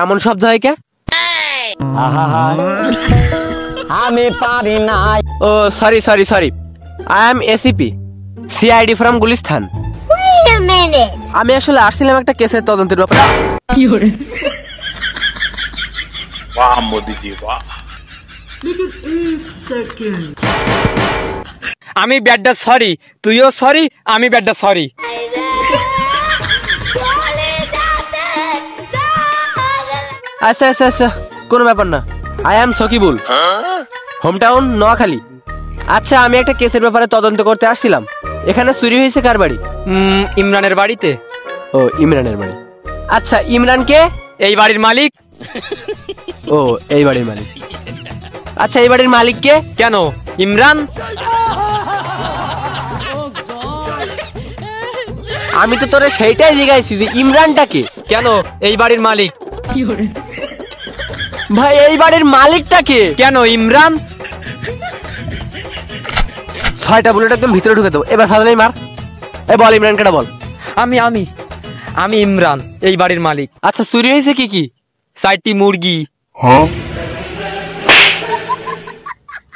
এমন শব্দ হয় কে? আমি পারি না। Oh sorry sorry sorry, I am ACP CID from Gulistan. আমি আসলে আসছিলাম একটা কেসের তদন্তের ব্যাপারে। কি হরে वाह मोदी जी वाह। আমি ব্যাডটা সরি, তুইও সরি, আমি ব্যাডটা সরি। আচ্ছা আচ্ছা আচ্ছা, কোনো ব্যাপার না। I am Sakibul, home town Noakhali. আচ্ছা, আমি একটা কেসের ব্যাপারে তদন্ত করতে আসছিলাম। এখানে চুরি হয়েছে কার বাড়ি? ইমরানের বাড়িতে। ও, ইমরানের বাড়ি। আচ্ছা, ইমরান কে? এই বাড়ির মালিক। ও, এই বাড়ির মালিক। আচ্ছা, এই বাড়ির মালিক কে? কেন ইমরান? আমি তো তোরে সেইটাই জিজ্ঞাসি যে ইমরানটা কে। কেন এই বাড়ির মালিক? ভাই, এই বাড়ির মালিকটা কে? কেন ইমরান? 6টা বুলেট একদম ভিতরে ঢুকে দেবো। এবার ফাজলাই মার। এ বল, ইমরান কেটা বল। আমি আমি আমি ইমরান, এই বাড়ির মালিক। আচ্ছা, চুরি হয়েছে কি কি? 4টি মুরগি।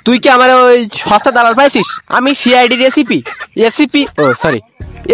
তুই কি আমার ওই সস্তা দালাল পাইছিস? আমি সিআইডি রেসিপি এসিপি, ও সরি,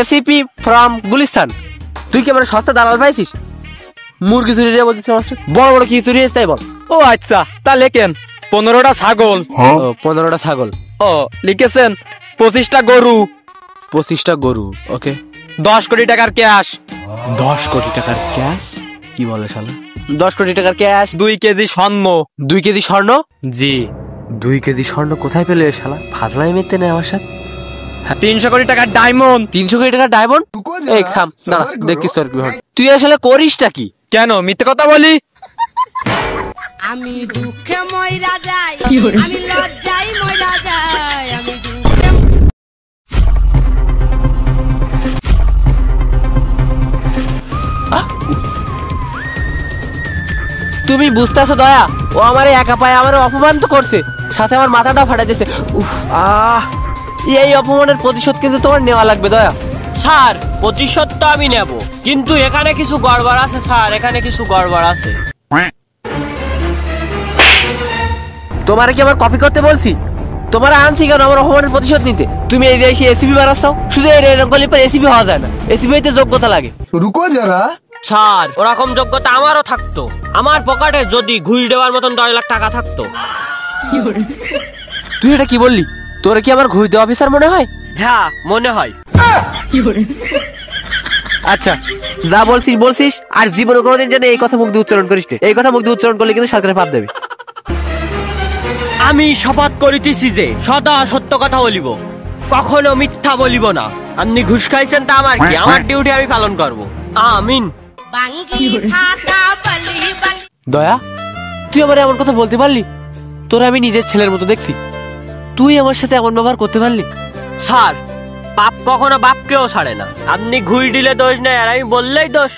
এসিপি ফ্রম গুলিস্তান। তুই কি আমার সস্তা দালাল পাইছিস? মুরগি চুরি রে বলছিস? বড় বড় কি চুরি হয়েছে তাই বল। ও আচ্ছা, তা লেখেন 15টা ছাগল। ও, 15টা ছাগল। ও লিখেছেন 25টা গরু। 25টা গরু, ওকে। 10 কোটি টাকার ক্যাশ। 10 কোটি টাকার ক্যাশ? কি বলে শালা? 10 কোটি টাকার ক্যাশ, 2 কেজি স্বর্ণ। 2 কেজি স্বর্ণ? জি। 2 কেজি স্বর্ণ কোথায় পেলে শালা? ফাজলাই মেতে নেই আমার সাথে। 300 কোটি টাকার ডায়মন্ড। 300 কোটি টাকার ডায়মন্ড? এই থাম, দাঁড়া, দেখিস তোর কি হবে। তুই আসলে করিসটা কি? কেন মিথ্যে কথা বলি? আমি দুঃখে মইরা যাই, আমি লজ্জায় মইরা যাই, আমি দুঃখে। তুমি বুঝতেছো দয়া? ও আমার একা পায়ে আমার অপমান তো করছে, সাথে আমার মাথাটা ফাটা দিয়েছে। উফ, এই অপমানের প্রতিশোধ কিন্তু তোমার নেওয়া লাগবে দয়া। স্যার, প্রতিশোধ তো আমি নেব, কিন্তু এখানে কিছু গড়বড় আছে স্যার, এখানে কিছু গড়বড় আছে। তোমার কি আমার কপি করতে বলছি? তোমার আনছি কেন আমার অপমানের প্রতিশোধ নিতে? তুমি এই দেশে এসিপি বানাচ্ছো, শুধু এরকম করলে এসিপি হওয়া যায় না। এসিপি হইতে যোগ্যতা লাগে। রুকো যারা। স্যার, ওরকম যোগ্যতা আমারও থাকতো। আমার পকেটে যদি ঘুষ দেওয়ার মতন 10 লাখ টাকা থাকতো। তুই এটা কি বললি? তোর কি আমার ঘুষ দেওয়া অফিসার মনে হয়? হ্যাঁ, মনে হয়। আচ্ছা, যা বলছিস বলছিস, আর জীবনে কোনোদিন যেন এই কথা মুখ দিয়ে উচ্চারণ করিস না। এই কথা মুখ দিয়ে উচ্চারণ করলে কিন্তু সরকারে পাপ দেবে। আমি শপথ করিতেছি যে সদা সত্য কথা বলিব, কখনো মিথ্যা বলিব না। আপনি ঘুষ খাইছেন তা আমার কি? আমার ডিউটি আমি পালন করব। আমিন। দয়া, তুই আমার এমন কথা বলতে পারলি? তোরা আমি নিজের ছেলের মতো দেখছি, তুই আমার সাথে এমন ব্যবহার করতে পারলি? স্যার, পাপ কখনো বাপকেও ছাড়ে না। আপনি ঘুষ দিলে দোষ নেই, আর আমি বললেই দোষ।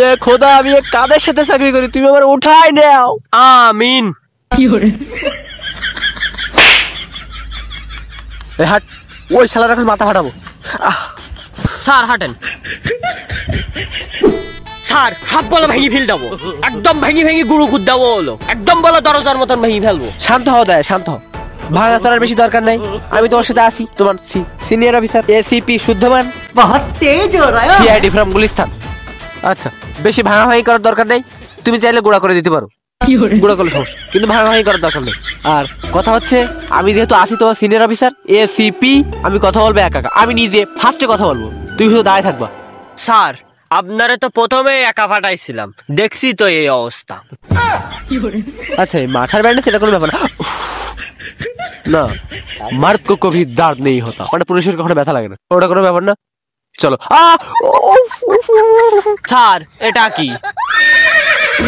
এ খোদা, আমি কাদের সাথে চাকরি করি, তুমি আমার উঠাই নাও। আমিন। হাট, ওই শালার এখন মাথা ফাটাবো। স্যার হাঁটেন। স্যার, সব বলো ভেঙে ফেল দেবো, একদম ভেঙে ভেঙে গুরু খুদ দেবো হলো, একদম বলো দরজার মতন ভেঙে ফেলবো। শান্ত হও দয়া, শান্ত হও। ভাঙা চড়ার বেশি দরকার নাই। আমি তোমার সাথে আসি, তোমার senior officer ACP Shuddhaman, CID from Gulistan. আচ্ছা, বেশি ভাঙা ভাঙি করার দরকার নেই। তুমি চাইলে গুঁড়া করে দিতে পারো, গুঁড়া করলে সমস্যা, কিন্তু ভাঙা ভাঙি করার দরকার নেই। আর কথা হচ্ছে, আমি যেহেতু আসি তোমার সিনিয়র অফিসার এসিপি, আমি কথা বলবো একা একা। আমি নিজে ফার্স্টে কথা বলবো, তুমি শুধু দাঁড়ায় থাকবা। স্যার, আপনারে তো প্রথমে একা ফাটাইছিলাম, দেখছি তো এই অবস্থা। আচ্ছা, মাথার ব্যান্ডেজ এটা কোনো ব্যাপার না। মার্দ কো কভি দার্দ নেই হতা, মানে পুলিশের কখনো ব্যথা লাগে না, ওটা কোনো ব্যাপার না। চলো। স্যার, এটা কি?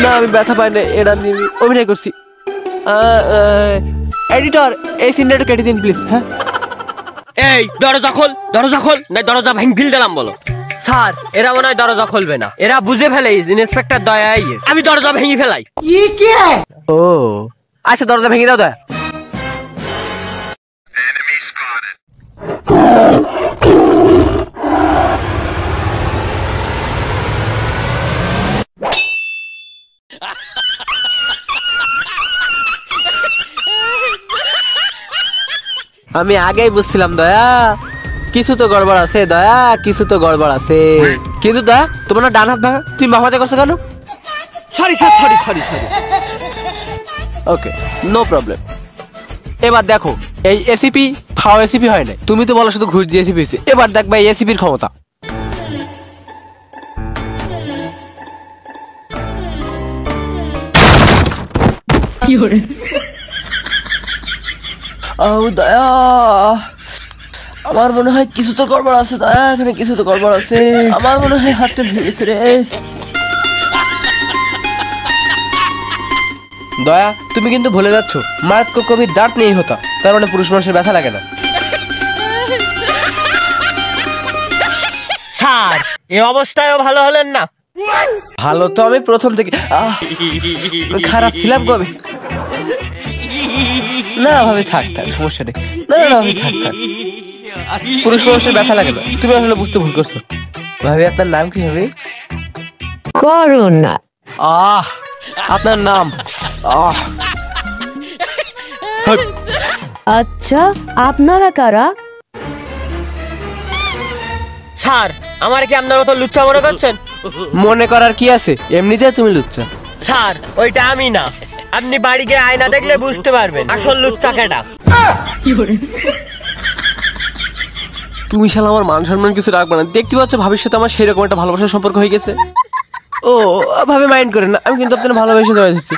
না, আমি ব্যথা পাই না, এটা নিয়ে অভিনয় করছি। এডিটর, এই সিনটা কেটে দিন প্লিজ। হ্যাঁ, এই দরজা খোল, দরজা খোল, না দরজা ভেঙে ফেল দিলাম বলো। স্যার, এরা মনে হয় দরজা খুলবে না, এরা বুঝে ফেলে ইন্সপেক্টর দয়া আমি দরজা ভেঙে ফেলাই। ও আচ্ছা, দরজা ভেঙে দাও দয়া। আমি আগেই বুঝছিলাম দয়া, কিছু তো গড়বড় আছে দয়া, কিছু তো গড়বড় আছে। কিন্তু দয়া, তোমার না ডান হাত ভাঙা, তুমি বাম হাতে করছো কেন? Sorry sir, sorry sorry sorry. Okay, no problem. এবার দেখো, এই এসিপি ফাও এসিপি হয় না, তুমি তো বলো শুধু ঘুষ দিয়ে এসিপি হয়েছে। এবার দেখবা এই এসিপির ক্ষমতা। দয়া, আমার মনে হয় কিছু তো গড়বড় আছে দয়া, এখানে কিছু তো গড়বড় আছে। আমার মনে হয় হাতটা ভেঙে গেছে রে। দয়া, তুমি কিন্তু ভুলে যাচ্ছ, মারাত কো কবি দাঁত নেই হতা, তার মানে পুরুষ মানুষের ব্যথা লাগে না। স্যার, এই অবস্থায়ও ভালো হলেন না? ভালো তো আমি প্রথম থেকে, খারাপ ছিলাম কবে? না ভাবি, থাক থাক, সমস্যা নেই। না না ভাবি, থাক থাক, পুরুষ মানুষের ব্যথা লাগে না। তুমি আসলে বুঝতে ভুল করছো। ভাবি, আপনার নাম কি হবে? করুণা। আপনার নাম আচ্ছা, আপনারা কারা? স্যার, আমার কি আপনার মতো লুচ্চা মনে করছেন? মনে করার কি আছে, এমনিতে তুমি লুচ্চা। স্যার, ওইটা আমি না। আপনি বাড়ি গিয়ে আয়না দেখলে বুঝতে পারবেন আসল লুচ্চা কেটা। তুমি শালা আমার মান সম্মান কিছু রাখবে না। দেখতে পাচ্ছ ভাবির সাথে আমার সেরকম একটা ভালোবাসার সম্পর্ক হয়ে গেছে। ও ভাবে মাইন্ড করেন না, আমি কিন্তু আপনার ভালোবেসে দেওয়া দিচ্ছি।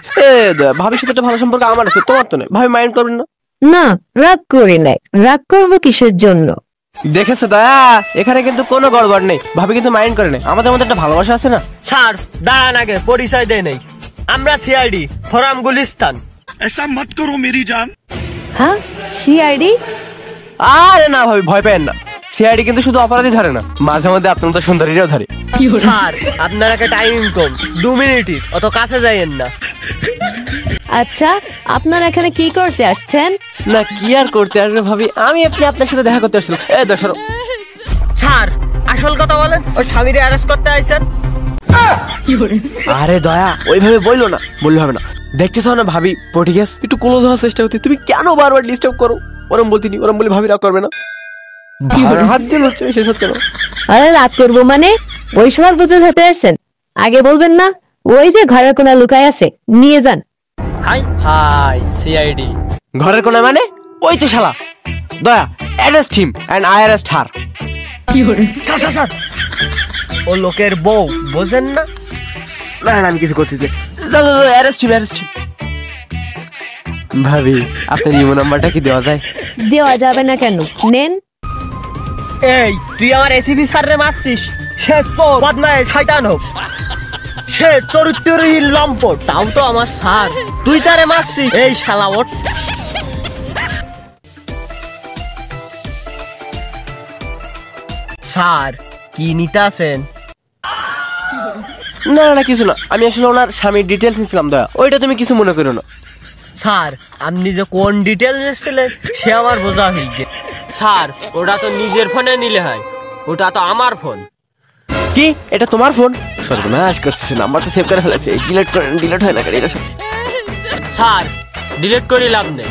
ভাবির সাথে একটা ভালো সম্পর্ক আমার আছে, তোমার তো নেই। ভাবে মাইন্ড করবেন না। না, রাগ করি নাই। রাগ করবো কিসের জন্য? দেখেছো দয়া, এখানে কিন্তু কোনো গড়বড় নেই। ভাবি কিন্তু মাইন্ড করে নেই, আমাদের মধ্যে একটা ভালোবাসা আছে না। স্যার, দাঁড়ান, আগে পরিচয় দেয় নেই। আমরা সিআইডি ফোরাম গুলিস্তান। ऐसा मत करो मेरी जान। হ্যাঁ, সিআইডি? আরে না ভাবি, ভয় পেন না। সিআইডি কিন্তু শুধু অপরাধী ধরে না, মাঝে মধ্যে আপনার মতো সুন্দরীরাও ধরে। স্যার, আপনার একটা টাইমিং কম, 2 মিনিটই, অত কাছে যাইয়েন না। আচ্ছা, আপনারা এখানে কি করতে আসছেন? না কি আর করতে আসবে ভাবি, আমি আপনার সাথে দেখা করতে আসছিলাম। দশরো স্যার, আসল কথা বলেন, ওই স্বামীরে অ্যারেস্ট করতে আইছেন? আরে দয়া, ওইভাবে বললো না, বললে হবে না। দেখতেছ না ভাবি পটি গেছ, একটু ক্লোজ হওয়ার চেষ্টা করতে, তুমি কেন বারবার ডিস্টার্ব করো? ওরম বলতিনি, ওরম বলে ভাবি রাগ করবে না। হাত দিয়ে হচ্ছে, শেষ হচ্ছে না। আরে রাগ করবো মানে? ওই সময় বুঝে ধরতে আসছেন, আগে বলবেন না? ওই যে ঘরের কোনা লুকায় আছে, নিয়ে যান। হাই হাই, সিআইডি ঘরের কোনা মানে? ওই তো শালা Daya, arrest him and I arrest her. Sir sir sir, ও লোকের বউ, বোঝেন না? না না, আমি কিছু করতেছি। Arrest him, arrest him. ভাবি, আপনার ইমো নাম্বারটা কি দেওয়া যায়? দেওয়া যাবে না কেন? নেন। এই, তুই আমার এসিপি স্যাররে মারছিস? সে চোর, বদমাইশ, শয়তান হোক, সে চরিত্রহীন লম্পট, তাও তো আমার স্যার। তুই তারে মারছিস? এই শালা ওঠ। স্যার, কি নিতে আছেন? না না কিছু না, আমি আসলে ওনার স্বামীর ডিটেলস নিছিলাম দয়া, ওইটা তুমি কিছু মনে করো না। স্যার, আপনি যে কোন ডিটেলস এসেছিলেন সে আমার বোঝা হয়ে গেছে। স্যার, ওটা তো নিজের ফোনে নিলে হয়, ওটা তো আমার ফোন। কি এটা তোমার ফোন? সর্বনাশ করছিস, নাম্বার তো সেভ করে ফেলেছে। ডিলিট করে, ডিলিট হয় না কেন এটা? স্যার, ডিলিট করে লাভ নেই,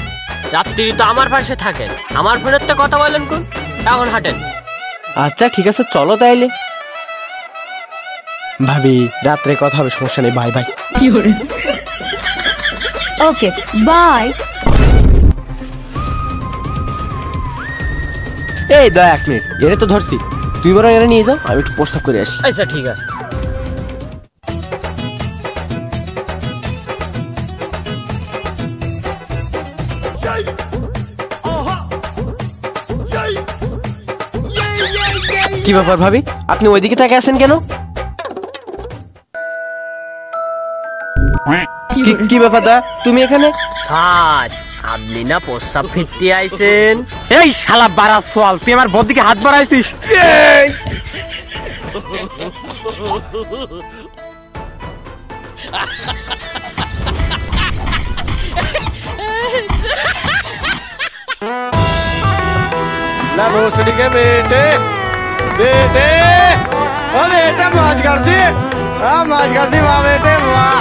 রাত্রি তো আমার পাশে থাকেন, আমার ফোনের তো কথা বলেন কোন। এখন হাঁটেন। আচ্ছা ঠিক আছে, চলো তাইলে। ভাবি, রাত্রে কথা হবে, সমস্যা নেই। Bye bye. Okay, bye. এই দয়া, 1 মিনিট, এরে তো ধরছি, তুই বরং এরা নিয়ে যাও, আমি একটু প্রস্তাব করে আসি। আচ্ছা ঠিক আছে। কি ব্যাপার ভাবি, আপনি ওইদিকে তাকে আছেন কেন? কি ব্যাপার দয়া, তুমি এখানে? স্যার, আপনি না প্রস্তাব ফিরতে আইছেন? এই শালা বাড়া সোয়াল, তুই আমার বর দিকে হাত বাড়াইছিস। ना भोसड़ी के बेटे बेटे ओ बेटा मौज कर दी, मौज कर दी वाह बेटे वाह।